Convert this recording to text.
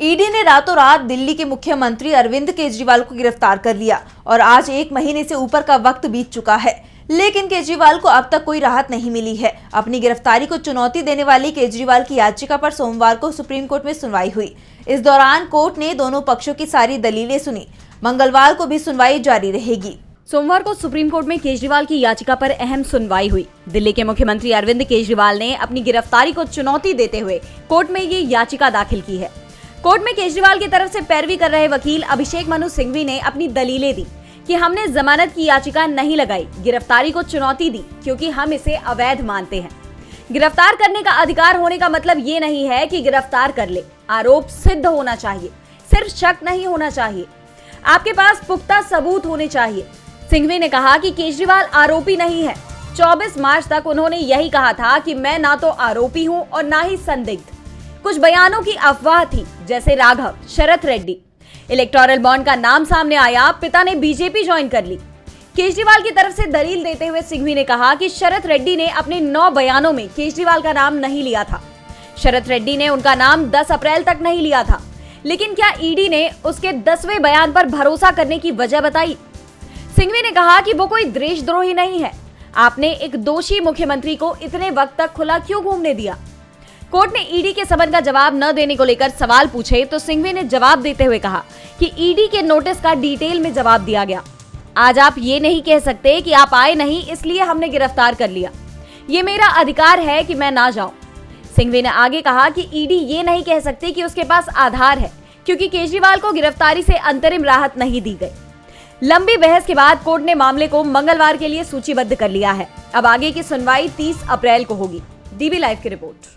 ED ने रातों रात दिल्ली के मुख्यमंत्री अरविंद केजरीवाल को गिरफ्तार कर लिया और आज 1 महीने से ऊपर का वक्त बीत चुका है, लेकिन केजरीवाल को अब तक कोई राहत नहीं मिली है। अपनी गिरफ्तारी को चुनौती देने वाली केजरीवाल की याचिका पर सोमवार को सुप्रीम कोर्ट में सुनवाई हुई। इस दौरान कोर्ट ने दोनों पक्षों की सारी दलीलें सुनी। मंगलवार को भी सुनवाई जारी रहेगी। सोमवार को सुप्रीम कोर्ट में केजरीवाल की याचिका पर अहम सुनवाई हुई। दिल्ली के मुख्यमंत्री अरविंद केजरीवाल ने अपनी गिरफ्तारी को चुनौती देते हुए कोर्ट में ये याचिका दाखिल की है। कोर्ट में केजरीवाल की तरफ से पैरवी कर रहे वकील अभिषेक मनु सिंघवी ने अपनी दलीलें दी कि हमने जमानत की याचिका नहीं लगाई, गिरफ्तारी को चुनौती दी क्योंकि हम इसे अवैध मानते हैं। गिरफ्तार करने का अधिकार होने का मतलब ये नहीं है कि गिरफ्तार कर ले। आरोप सिद्ध होना चाहिए, सिर्फ शक नहीं होना चाहिए। आपके पास पुख्ता सबूत होने चाहिए। सिंघवी ने कहा कि केजरीवाल आरोपी नहीं है। 24 मार्च तक उन्होंने यही कहा था कि मैं ना तो आरोपी हूं और ना ही संदिग्ध। कुछ बयानों की अफवाह थी, जैसे राघव, शरद रेड्डी। इलेक्टोरल बॉन्ड का नाम सामने आया, पिता ने बीजेपी ज्वाइन कर ली। केजरीवाल की तरफ से दलील देते हुए सिंघवी ने कहा कि शरद रेड्डी ने अपने 9 बयानों में केजरीवाल का नाम नहीं लिया था। शरद रेड्डी ने उनका नाम 10 अप्रैल तक नहीं लिया था, लेकिन क्या ईडी ने उसके 10वें बयान पर भरोसा करने की वजह बताई? सिंघवी ने कहा कि वो कोई देशद्रोही नहीं है। आपने एक दोषी मुख्यमंत्री को इतने वक्त तक खुला क्यों घूमने दिया? कोर्ट ने ईडी के समन का जवाब न देने को लेकर सवाल पूछे तो सिंघवी ने जवाब देते हुए कहा कि ईडी के नोटिस का डिटेल में जवाब दिया गया। आज आप ये नहीं कह सकते कि आप आए नहीं इसलिए हमने गिरफ्तार कर लिया। ये मेरा अधिकार है कि मैं ना जाऊं। सिंघवी ने आगे कहा कि ईडी ये नहीं कह सकती कि उसके पास आधार है, क्योंकि केजरीवाल को गिरफ्तारी से अंतरिम राहत नहीं दी गई। लंबी बहस के बाद कोर्ट ने मामले को मंगलवार के लिए सूचीबद्ध कर लिया है। अब आगे की सुनवाई 30 अप्रैल को होगी। डीबी लाइव की रिपोर्ट।